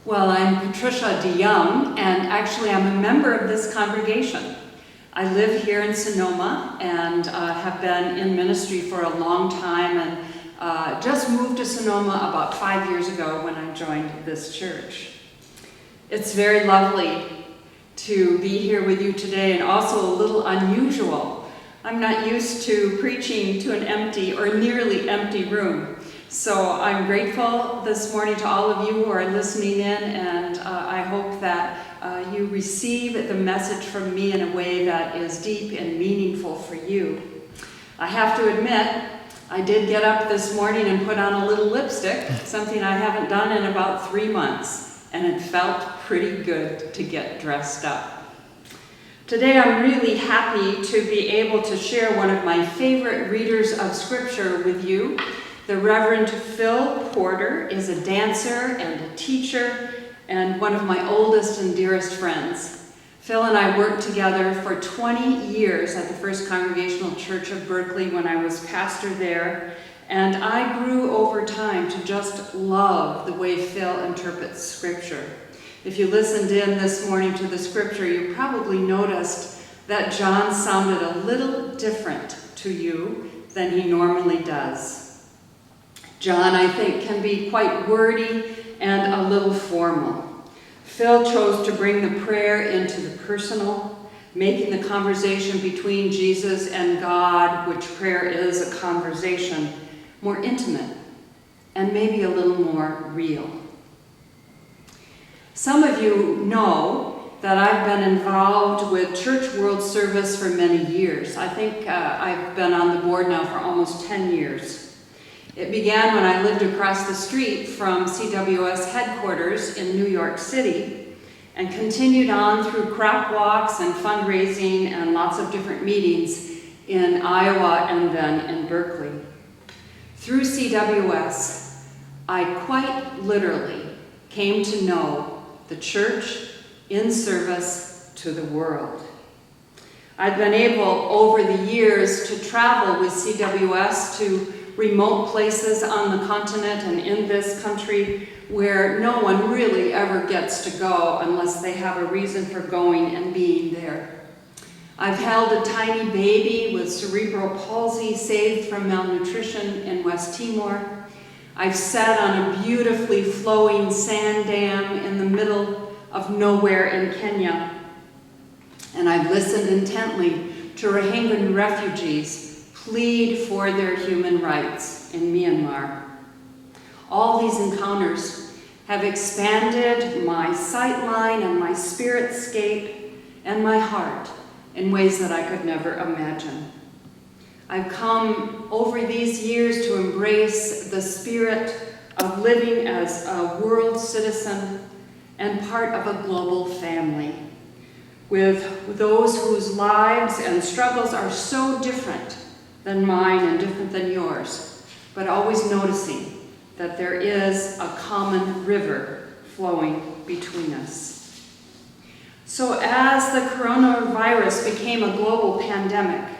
Well, I'm Patricia de Jong, and actually I'm a member of this congregation. I live here in Sonoma and have been in ministry for a long time, and just moved to Sonoma about 5 years ago when I joined this church. It's very lovely to be here with you today, and also a little unusual. I'm not used to preaching to an empty or nearly empty room. So I'm grateful this morning to all of you who are listening in, and I hope that you receive the message from me in a way that is deep and meaningful for you. I have to admit, I did get up this morning and put on a little lipstick, something I haven't done in about 3 months, and it felt pretty good to get dressed up. Today I'm really happy to be able to share one of my favorite readers of Scripture with you. The Reverend Phil Porter is a dancer and a teacher and one of my oldest and dearest friends. Phil and I worked together for 20 years at the First Congregational Church of Berkeley when I was pastor there, and I grew over time to just love the way Phil interprets Scripture. If you listened in this morning to the Scripture, you probably noticed that John sounded a little different to you than he normally does. John, I think, can be quite wordy and a little formal. Phil chose to bring the prayer into the personal, making the conversation between Jesus and God, which prayer is a conversation, more intimate and maybe a little more real. Some of you know that I've been involved with Church World Service for many years. I think I've been on the board now for almost 10 years. It began when I lived across the street from CWS headquarters in New York City and continued on through crop walks and fundraising and lots of different meetings in Iowa and then in Berkeley. Through CWS, I quite literally came to know the church in service to the world. I've been able over the years to travel with CWS to remote places on the continent and in this country where no one really ever gets to go unless they have a reason for going and being there. I've held a tiny baby with cerebral palsy saved from malnutrition in West Timor. I've sat on a beautifully flowing sand dam in the middle of nowhere in Kenya. And I've listened intently to Rohingya refugees plead for their human rights in Myanmar. All these encounters have expanded my sightline and my spiritscape and my heart in ways that I could never imagine. I've come over these years to embrace the spirit of living as a world citizen and part of a global family, with those whose lives and struggles are so different than mine and different than yours, but always noticing that there is a common river flowing between us. So as the coronavirus became a global pandemic,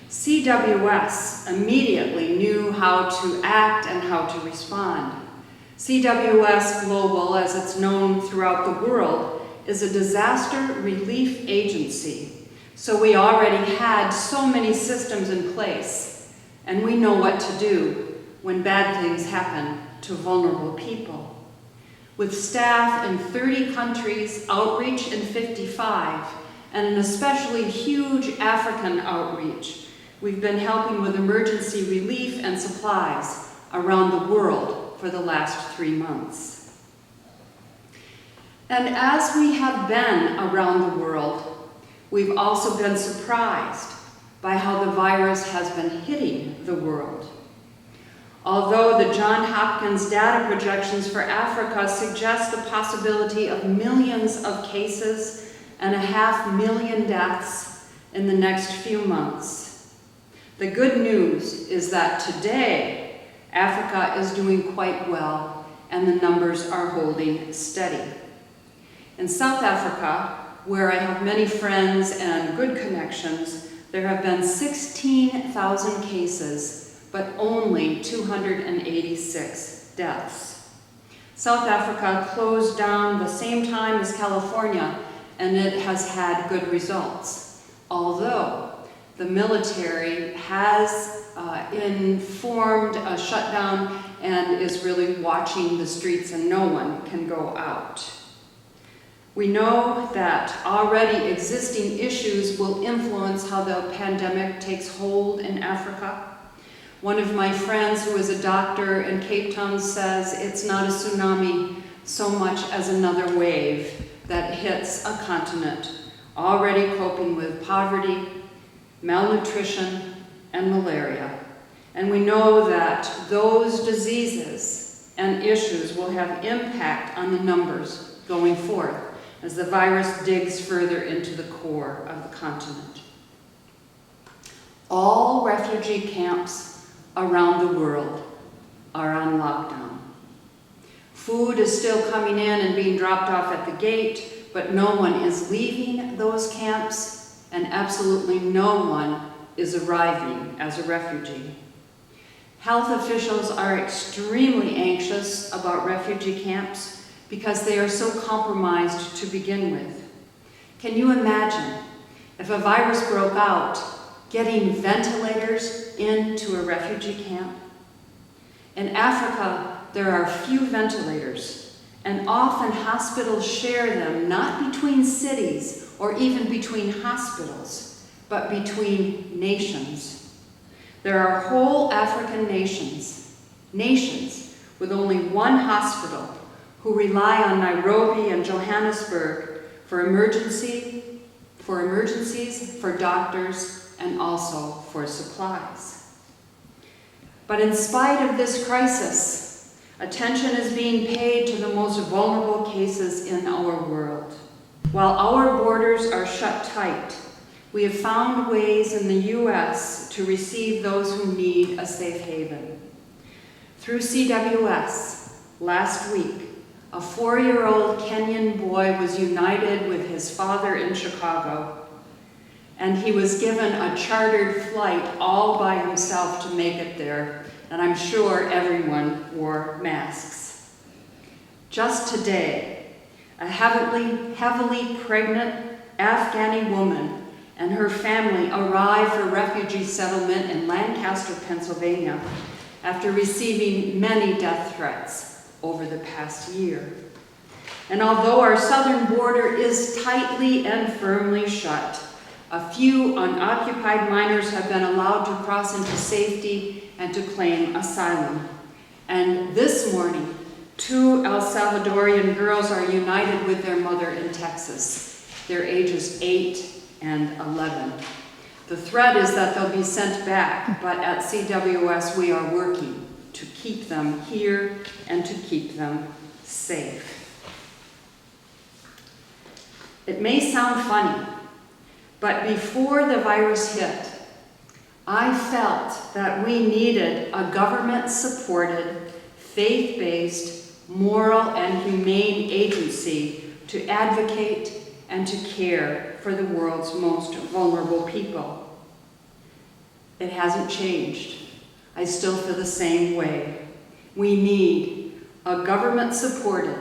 CWS immediately knew how to act and how to respond. CWS Global, as it's known throughout the world, is a disaster relief agency. So we already had so many systems in place, and we know what to do when bad things happen to vulnerable people. With staff in 30 countries, outreach in 55, and an especially huge African outreach, we've been helping with emergency relief and supplies around the world for the last 3 months. And as we have been around the world, we've also been surprised by how the virus has been hitting the world. Although the Johns Hopkins data projections for Africa suggest the possibility of millions of cases and 500,000 deaths in the next few months, the good news is that today Africa is doing quite well and the numbers are holding steady. In South Africa, where I have many friends and good connections, there have been 16,000 cases, but only 286 deaths. South Africa closed down the same time as California, and it has had good results. Although the military has informed a shutdown and is really watching the streets, and no one can go out. We know that already existing issues will influence how the pandemic takes hold in Africa. One of my friends who is a doctor in Cape Town says it's not a tsunami so much as another wave that hits a continent already coping with poverty, malnutrition, and malaria. And we know that those diseases and issues will have impact on the numbers going forth as the virus digs further into the core of the continent. All refugee camps around the world are on lockdown. Food is still coming in and being dropped off at the gate, but no one is leaving those camps, and absolutely no one is arriving as a refugee. Health officials are extremely anxious about refugee camps because they are so compromised to begin with. Can you imagine if a virus broke out, getting ventilators into a refugee camp? In Africa, there are few ventilators, and often hospitals share them not between cities or even between hospitals, but between nations. There are whole African nations with only one hospital who rely on Nairobi and Johannesburg for emergencies, for doctors, and also for supplies. But in spite of this crisis, attention is being paid to the most vulnerable cases in our world. While our borders are shut tight, we have found ways in the U.S. to receive those who need a safe haven. Through CWS, last week, a 4-year-old Kenyan boy was united with his father in Chicago, and he was given a chartered flight all by himself to make it there, and I'm sure everyone wore masks. Just today, a heavily pregnant Afghani woman and her family arrived for refugee settlement in Lancaster, Pennsylvania, after receiving many death threats over the past year. And although our southern border is tightly and firmly shut, a few unoccupied minors have been allowed to cross into safety and to claim asylum. And this morning, 2 El Salvadorian girls are united with their mother in Texas. Their ages 8 and 11. The threat is that they'll be sent back, but at CWS we are working to keep them here and to keep them safe. It may sound funny, but before the virus hit, I felt that we needed a government-supported, faith-based, moral, and humane agency to advocate and to care for the world's most vulnerable people. It hasn't changed. I still feel the same way. We need a government-supported,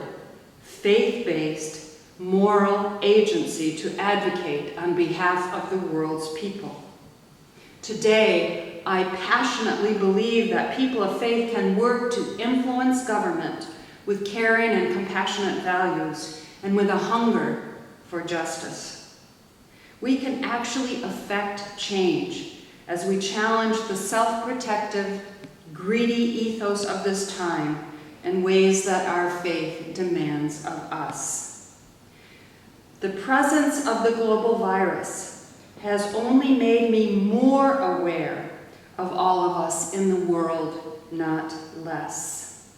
faith-based, moral agency to advocate on behalf of the world's people. Today, I passionately believe that people of faith can work to influence government with caring and compassionate values and with a hunger for justice. We can actually affect change as we challenge the self-protective, greedy ethos of this time in ways that our faith demands of us. The presence of the global virus has only made me more aware of all of us in the world, not less.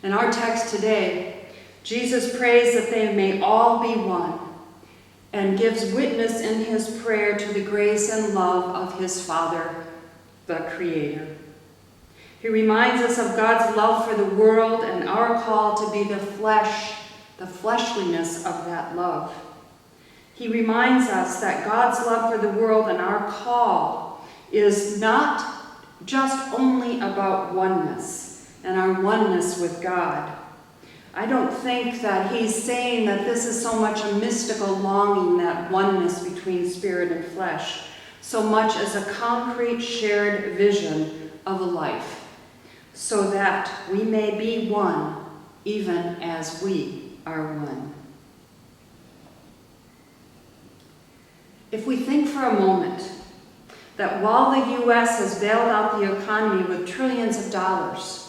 In our text today, Jesus prays that they may all be one and gives witness in his prayer to the grace and love of his Father, the Creator. He reminds us of God's love for the world and our call to be the fleshliness of that love. He reminds us that God's love for the world and our call is not just only about oneness and our oneness with God. I don't think that he's saying that this is so much a mystical longing, that oneness between spirit and flesh, so much as a concrete shared vision of a life, so that we may be one, even as we are one. If we think for a moment that while the U.S. has bailed out the economy with trillions of dollars,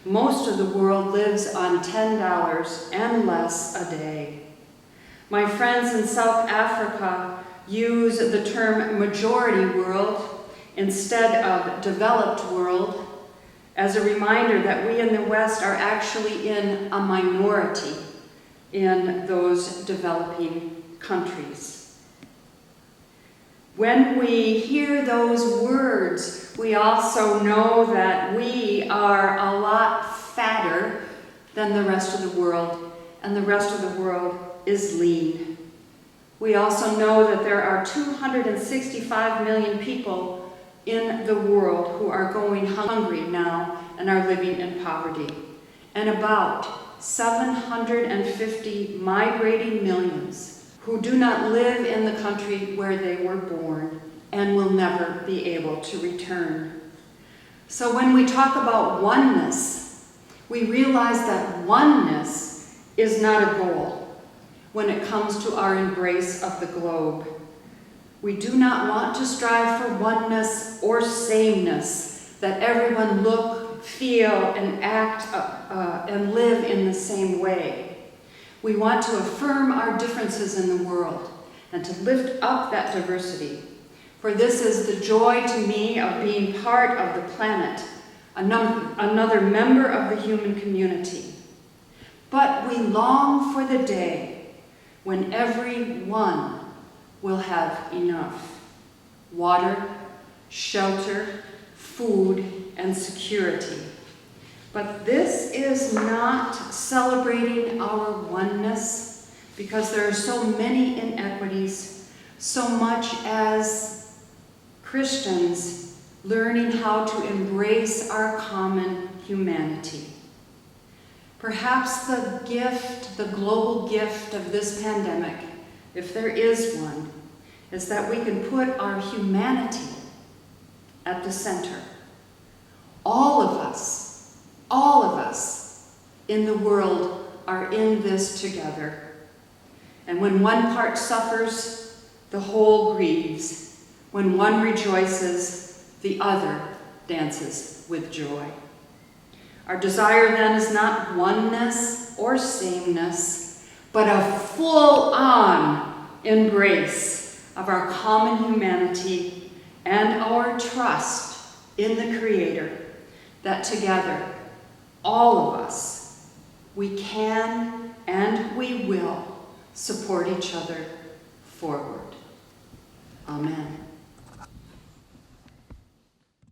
most of the world lives on $10 and less a day. My friends in South Africa use the term majority world instead of developed world as a reminder that we in the West are actually in a minority in those developing countries. When we hear those words, we also know that we are a lot fatter than the rest of the world, and the rest of the world is lean. We also know that there are 265 million people in the world who are going hungry now and are living in poverty, and about 750 migrating millions who do not live in the country where they were born and will never be able to return. So when we talk about oneness, we realize that oneness is not a goal when it comes to our embrace of the globe. We do not want to strive for oneness or sameness, that everyone look, feel, and act and live in the same way. We want to affirm our differences in the world and to lift up that diversity. For this is the joy to me of being part of the planet, another member of the human community. But we long for the day when everyone will have enough: water, shelter, food, and security. But this is not celebrating our oneness, because there are so many inequities, so much as Christians learning how to embrace our common humanity. Perhaps the gift, the global gift of this pandemic, if there is one, is that we can put our humanity at the center. All of us in the world are in this together. And when one part suffers, the whole grieves. When one rejoices, the other dances with joy. Our desire then is not oneness or sameness, but a full-on embrace of our common humanity and our trust in the Creator, that together, all of us, we can and we will support each other forward. Amen.